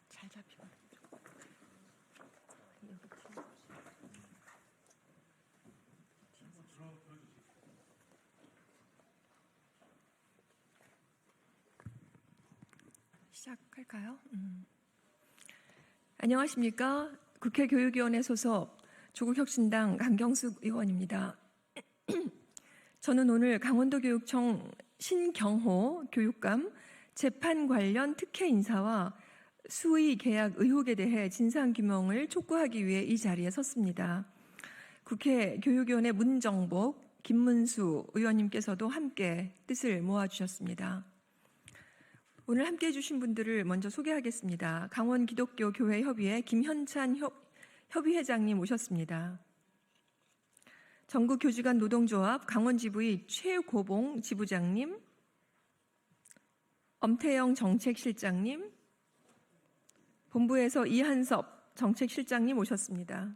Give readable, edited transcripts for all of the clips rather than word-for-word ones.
잘 잡히고. 시작할까요? 안녕하십니까? 국회 교육위원회 소속 조국혁신당 강경숙 의원입니다. 저는 오늘 강원도교육청 신경호 교육감 재판 관련 특혜 인사와 수의 계약 의혹에 대해 진상규명을 촉구하기 위해 이 자리에 섰습니다. 국회 교육위원회 문정복, 김문수 의원님께서도 함께 뜻을 모아주셨습니다. 오늘 함께해 주신 분들을 먼저 소개하겠습니다. 강원기독교교회협의회 김현찬 협의회장님 오셨습니다. 전국교직원 노동조합 강원지부의 최고봉 지부장님, 엄태영 정책실장님, 본부에서 이한섭 정책실장님 오셨습니다.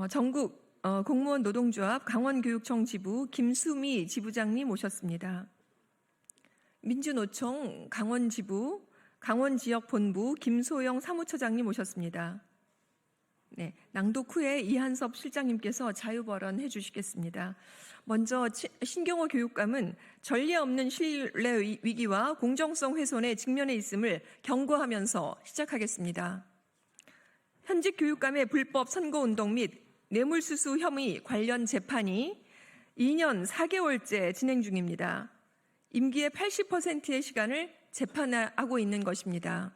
전국 공무원 노동조합 강원교육청 지부 김수미 지부장님 오셨습니다. 민주노총 강원지부 강원지역본부 김소영 사무처장님 오셨습니다. 네, 낭독 후에 이한섭 실장님께서 자유발언해 주시겠습니다. 먼저 신경호 교육감은 전례 없는 신뢰 위기와 공정성 훼손에 직면해 있음을 경고하면서 시작하겠습니다. 현직 교육감의 불법 선거운동 및 뇌물수수 혐의 관련 재판이 2년 4개월째 진행 중입니다. 임기의 80%의 시간을 재판하고 있는 것입니다.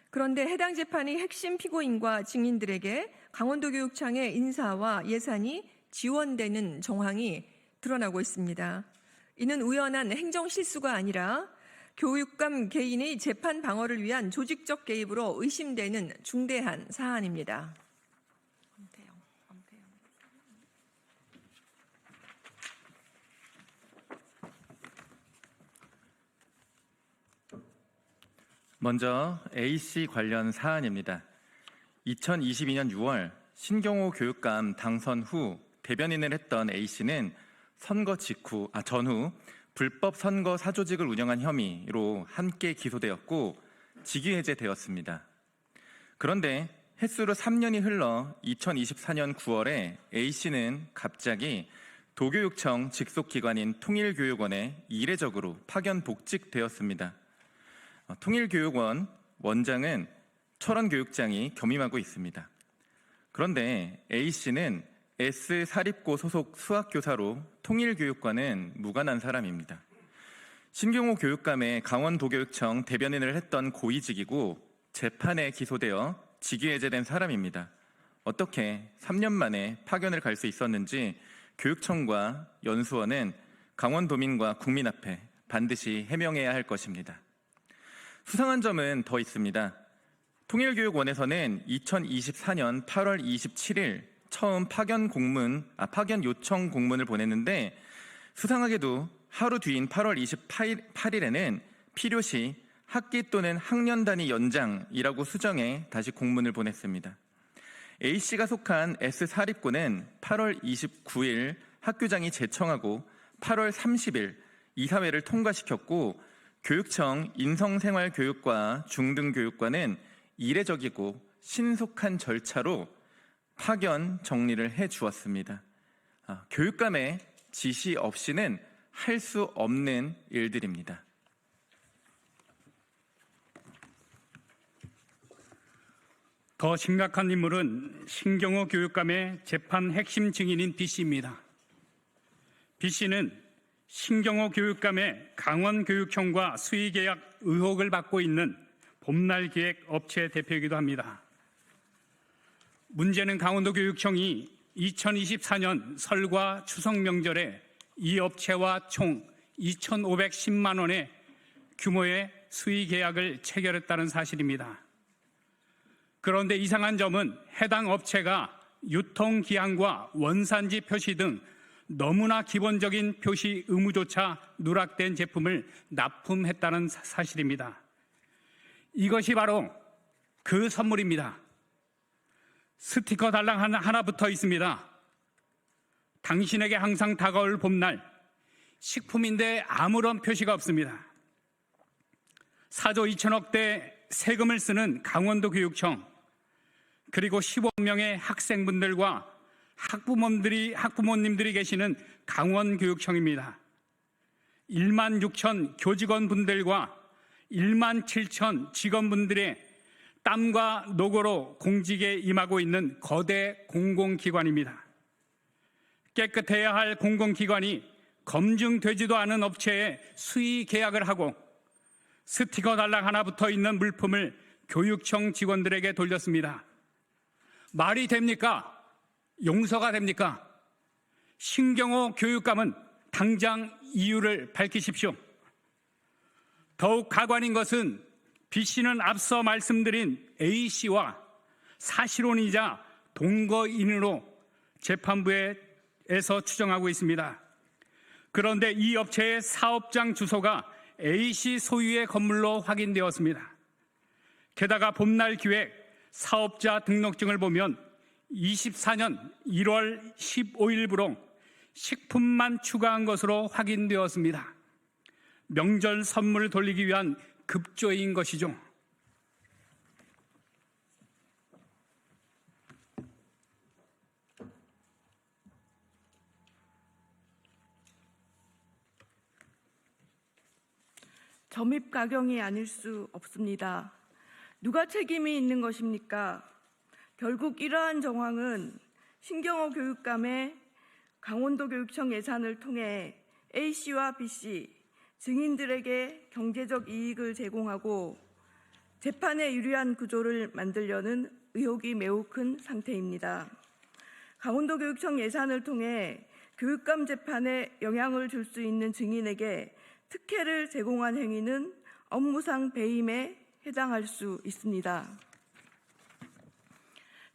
그런데 해당 재판이 핵심 피고인과 증인들에게 강원도교육청의 인사와 예산이 지원되는 정황이 드러나고 있습니다. 이는 우연한 행정실수가 아니라 교육감 개인의 재판 방어를 위한 조직적 개입으로 의심되는 중대한 사안입니다. 먼저 A씨 관련 사안입니다. 2022년 6월 신경호 교육감 당선 후 대변인을 했던 A씨는 선거 전후 불법 선거 사조직을 운영한 혐의로 함께 기소되었고 직위해제되었습니다. 그런데 햇수로 3년이 흘러 2024년 9월에 A씨는 갑자기 도교육청 직속기관인 통일교육원에 이례적으로 파견 복직되었습니다. 통일교육원 원장은 철원교육장이 겸임하고 있습니다. 그런데 A씨는 S사립고 소속 수학교사로 통일교육과는 무관한 사람입니다. 신경호 교육감의 강원도교육청 대변인을 했던 고위직이고 재판에 기소되어 직위해제된 사람입니다. 어떻게 3년 만에 파견을 갈 수 있었는지 교육청과 연수원은 강원도민과 국민 앞에 반드시 해명해야 할 것입니다. 수상한 점은 더 있습니다. 통일교육원에서는 2024년 8월 27일 처음 파견 요청 공문을 보냈는데 수상하게도 하루 뒤인 8월 28일에는 필요시 학기 또는 학년 단위 연장이라고 수정해 다시 공문을 보냈습니다. A씨가 속한 S사립고는 8월 29일 학교장이 제청하고 8월 30일 이사회를 통과시켰고 교육청 인성생활교육과 중등교육과는 이례적이고 신속한 절차로 파견 정리를 해주었습니다. 교육감의 지시 없이는 할 수 없는 일들입니다. 더 심각한 인물은 신경호 교육감의 재판 핵심 증인인 B씨입니다. B씨는 신경호 교육감의 강원교육청과 수의계약 의혹을 받고 있는 봄날기획 업체 대표이기도 합니다. 문제는 강원도교육청이 2024년 설과 추석 명절에 이 업체와 총 2,510만 원의 규모의 수의계약을 체결했다는 사실입니다. 그런데 이상한 점은 해당 업체가 유통기한과 원산지 표시 등 너무나 기본적인 표시 의무조차 누락된 제품을 납품했다는 사실입니다. 이것이 바로 그 선물입니다. 스티커 달랑 하나 붙어 있습니다. 당신에게 항상 다가올 봄날, 식품인데 아무런 표시가 없습니다. 4조 2천억대 세금을 쓰는 강원도 교육청, 그리고 15억 명의 학생분들과 학부모님들이 계시는 강원교육청입니다. 1만 6천 교직원분들과 1만 7천 직원분들의 땀과 노고로 공직에 임하고 있는 거대 공공기관입니다. 깨끗해야 할 공공기관이 검증되지도 않은 업체에 수의 계약을 하고 스티커 달랑 하나 붙어 있는 물품을 교육청 직원들에게 돌렸습니다. 말이 됩니까? 용서가 됩니까? 신경호 교육감은 당장 이유를 밝히십시오. 더욱 가관인 것은 B 씨는 앞서 말씀드린 A 씨와 사실혼이자 동거인으로 재판부에서 추정하고 있습니다. 그런데 이 업체의 사업장 주소가 A 씨 소유의 건물로 확인되었습니다. 게다가 봄날 기획 사업자 등록증을 보면 24년 1월 15일부로 식품만 추가한 것으로 확인되었습니다. 명절 선물을 돌리기 위한 급조인 것이죠. 점입 가경이 아닐 수 없습니다. 누가 책임이 있는 것입니까? 결국 이러한 정황은 신경호 교육감의 강원도 교육청 예산을 통해 A씨와 B씨 증인들에게 경제적 이익을 제공하고 재판에 유리한 구조를 만들려는 의혹이 매우 큰 상태입니다. 강원도 교육청 예산을 통해 교육감 재판에 영향을 줄 수 있는 증인에게 특혜를 제공한 행위는 업무상 배임에 해당할 수 있습니다.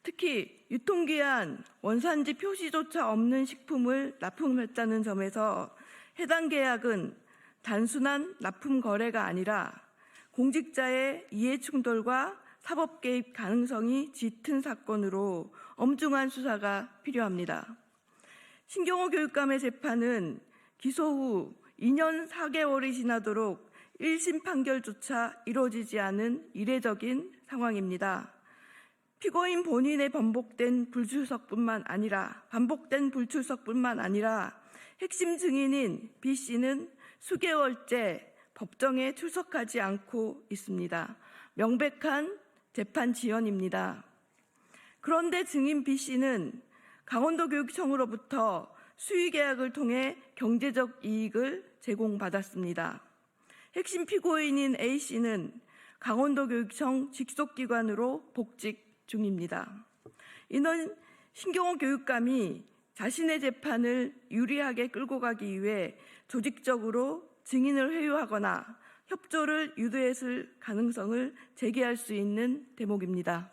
특히 유통기한, 원산지 표시조차 없는 식품을 납품했다는 점에서 해당 계약은 단순한 납품 거래가 아니라 공직자의 이해충돌과 사법 개입 가능성이 짙은 사건으로 엄중한 수사가 필요합니다. 신경호 교육감의 재판은 기소 후 2년 4개월이 지나도록 1심 판결조차 이루어지지 않은 이례적인 상황입니다. 피고인 본인의 반복된 불출석뿐만 아니라 핵심 증인인 B 씨는 수개월째 법정에 출석하지 않고 있습니다. 명백한 재판 지연입니다. 그런데 증인 B 씨는 강원도 교육청으로부터 수의 계약을 통해 경제적 이익을 제공받았습니다. 핵심 피고인인 A 씨는 강원도 교육청 직속기관으로 복직 중입니다. 이는 신경호 교육감이 자신의 재판을 유리하게 끌고 가기 위해 조직적으로 증인을 회유하거나 협조를 유도했을 가능성을 제기할 수 있는 대목입니다.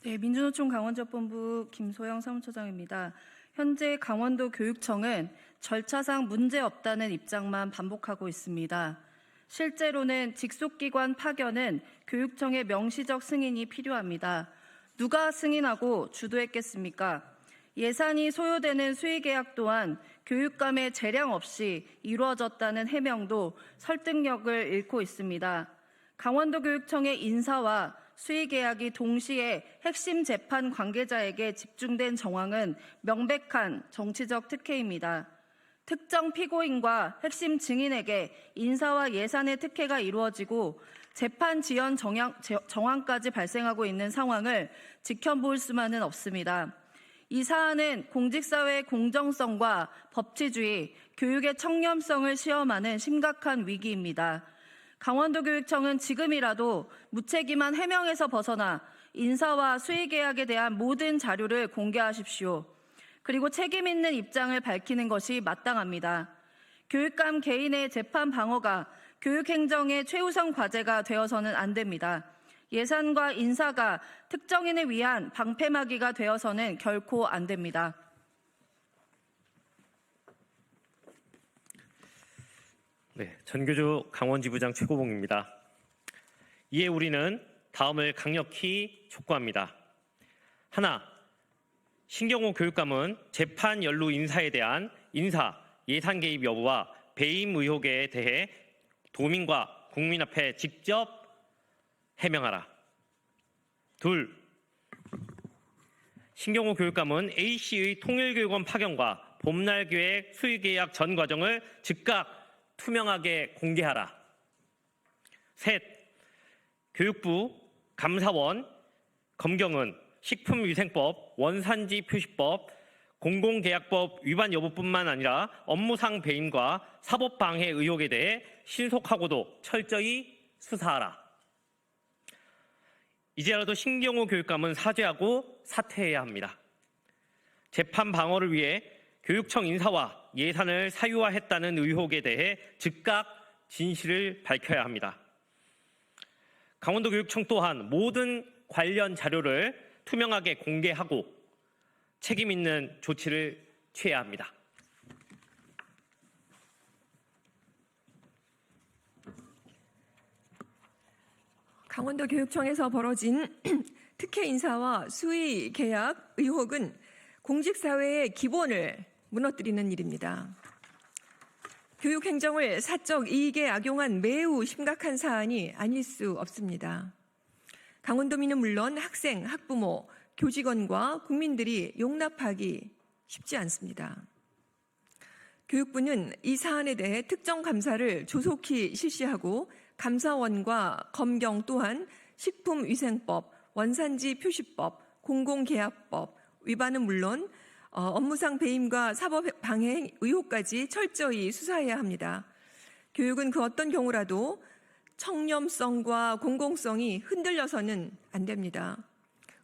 네, 민주노총 강원지역본부 김소영 사무처장입니다. 현재 강원도 교육청은 절차상 문제없다는 입장만 반복하고 있습니다. 실제로는 직속기관 파견은 교육청의 명시적 승인이 필요합니다. 누가 승인하고 주도했겠습니까? 예산이 소요되는 수의계약 또한 교육감의 재량 없이 이루어졌다는 해명도 설득력을 잃고 있습니다. 강원도 교육청의 인사와 수의계약이 동시에 핵심 재판 관계자에게 집중된 정황은 명백한 정치적 특혜입니다. 특정 피고인과 핵심 증인에게 인사와 예산의 특혜가 이루어지고 재판 지연 정황까지 발생하고 있는 상황을 지켜볼 수만은 없습니다. 이 사안은 공직사회의 공정성과 법치주의, 교육의 청렴성을 시험하는 심각한 위기입니다. 강원도 교육청은 지금이라도 무책임한 해명에서 벗어나 인사와 수의계약에 대한 모든 자료를 공개하십시오. 그리고 책임 있는 입장을 밝히는 것이 마땅합니다. 교육감 개인의 재판 방어가 교육행정의 최우선 과제가 되어서는 안 됩니다. 예산과 인사가 특정인을 위한 방패막이가 되어서는 결코 안 됩니다. 네, 전교조 강원지부장 최고봉입니다. 이에 우리는 다음을 강력히 촉구합니다. 하나, 신경호 교육감은 재판 연루 인사에 대한 인사, 예산 개입 여부와 배임 의혹에 대해 도민과 국민 앞에 직접 해명하라. 둘, 신경호 교육감은 A씨의 통일교육원 파견과 봄날교육 수의계약 전 과정을 즉각 투명하게 공개하라. 셋, 교육부, 감사원, 검경은 식품위생법, 원산지 표시법, 공공계약법 위반 여부뿐만 아니라 업무상 배임과 사법방해 의혹에 대해 신속하고도 철저히 수사하라. 이제라도 신경호 교육감은 사죄하고 사퇴해야 합니다. 재판 방어를 위해 교육청 인사와 예산을 사유화했다는 의혹에 대해 즉각 진실을 밝혀야 합니다. 강원도교육청 또한 모든 관련 자료를 투명하게 공개하고 책임 있는 조치를 취해야 합니다. 강원도교육청에서 벌어진 특혜 인사와 수의 계약 의혹은 공직사회의 기본을 무너뜨리는 일입니다. 교육행정을 사적 이익에 악용한 매우 심각한 사안이 아닐 수 없습니다. 강원도민은 물론 학생, 학부모, 교직원과 국민들이 용납하기 쉽지 않습니다. 교육부는 이 사안에 대해 특정 감사를 조속히 실시하고 감사원과 검경 또한 식품위생법, 원산지 표시법, 공공계약법 위반은 물론 업무상 배임과 사법방해 의혹까지 철저히 수사해야 합니다. 교육은 그 어떤 경우라도 청렴성과 공공성이 흔들려서는 안 됩니다.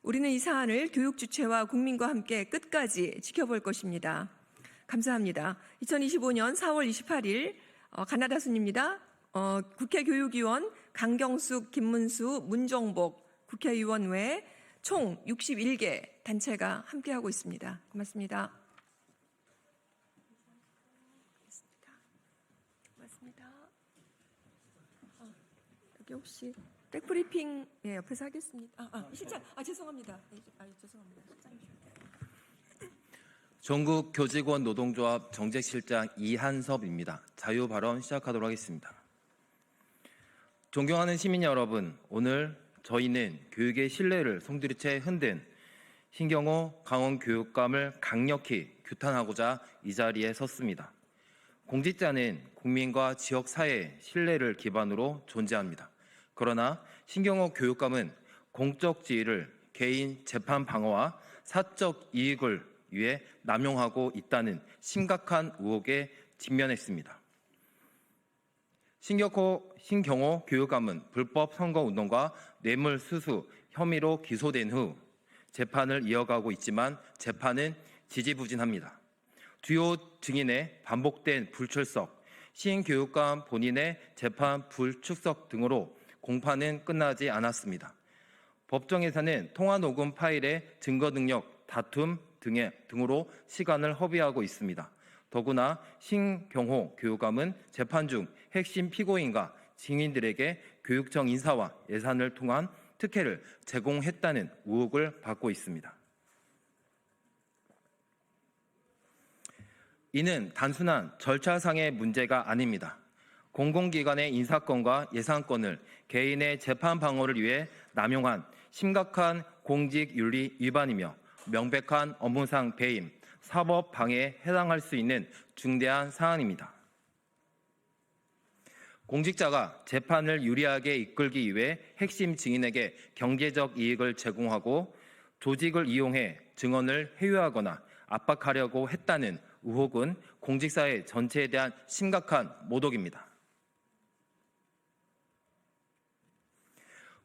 우리는 이 사안을 교육 주체와 국민과 함께 끝까지 지켜볼 것입니다. 감사합니다. 2025년 4월 28일 가나다 순입니다. 국회 교육위원 강경숙, 김문수, 문정복 국회의원 외 총 61개 단체가 함께하고 있습니다. 고맙습니다. 고맙습니다. 여기 혹시 백브리핑 옆에서 하겠습니다. 실장, 죄송합니다. 죄송합니다. 실장님. 전국 교직원 노동조합 정책실장 이한섭입니다. 자유 발언 시작하도록 하겠습니다. 존경하는 시민 여러분, 오늘 저희는 교육의 신뢰를 송두리째 흔든 신경호 강원교육감을 강력히 규탄하고자 이 자리에 섰습니다. 공직자는 국민과 지역사회의 신뢰를 기반으로 존재합니다. 그러나 신경호 교육감은 공적 지위를 개인 재판 방어와 사적 이익을 위해 남용하고 있다는 심각한 의혹에 직면했습니다. 신경호 교육감은 불법 선거운동과 뇌물수수 혐의로 기소된 후 재판을 이어가고 있지만 재판은 지지부진합니다. 주요 증인의 반복된 불출석, 신교육감 본인의 재판 불출석 등으로 공판은 끝나지 않았습니다. 법정에서는 통화 녹음 파일의 증거 능력 다툼 등으로 시간을 허비하고 있습니다. 더구나 신경호 교육감은 재판 중 핵심 피고인과 증인들에게 교육청 인사와 예산을 통한 특혜를 제공했다는 의혹을 받고 있습니다. 이는 단순한 절차상의 문제가 아닙니다. 공공기관의 인사권과 예산권을 개인의 재판 방어를 위해 남용한 심각한 공직윤리 위반이며 명백한 업무상 배임, 사법 방해에 해당할 수 있는 중대한 사안입니다. 공직자가 재판을 유리하게 이끌기 위해 핵심 증인에게 경제적 이익을 제공하고 조직을 이용해 증언을 회유하거나 압박하려고 했다는 의혹은 공직사회 전체에 대한 심각한 모독입니다.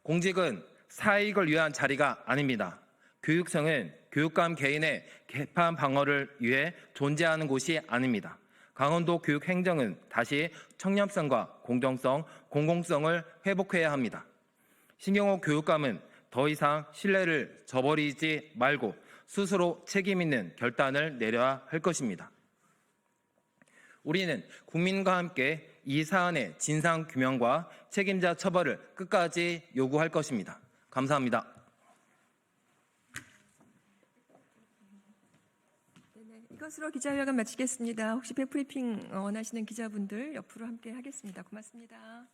공직은 사익을 위한 자리가 아닙니다. 교육청은 교육감 개인의 재판 방어를 위해 존재하는 곳이 아닙니다. 강원도 교육행정은 다시 청렴성과 공정성, 공공성을 회복해야 합니다. 신경호 교육감은 더 이상 신뢰를 저버리지 말고 스스로 책임 있는 결단을 내려야 할 것입니다. 우리는 국민과 함께 이 사안의 진상 규명과 책임자 처벌을 끝까지 요구할 것입니다. 감사합니다. 이것으로 기자회견 마치겠습니다. 혹시 백브리핑 원하시는 기자분들 옆으로 함께 하겠습니다. 고맙습니다.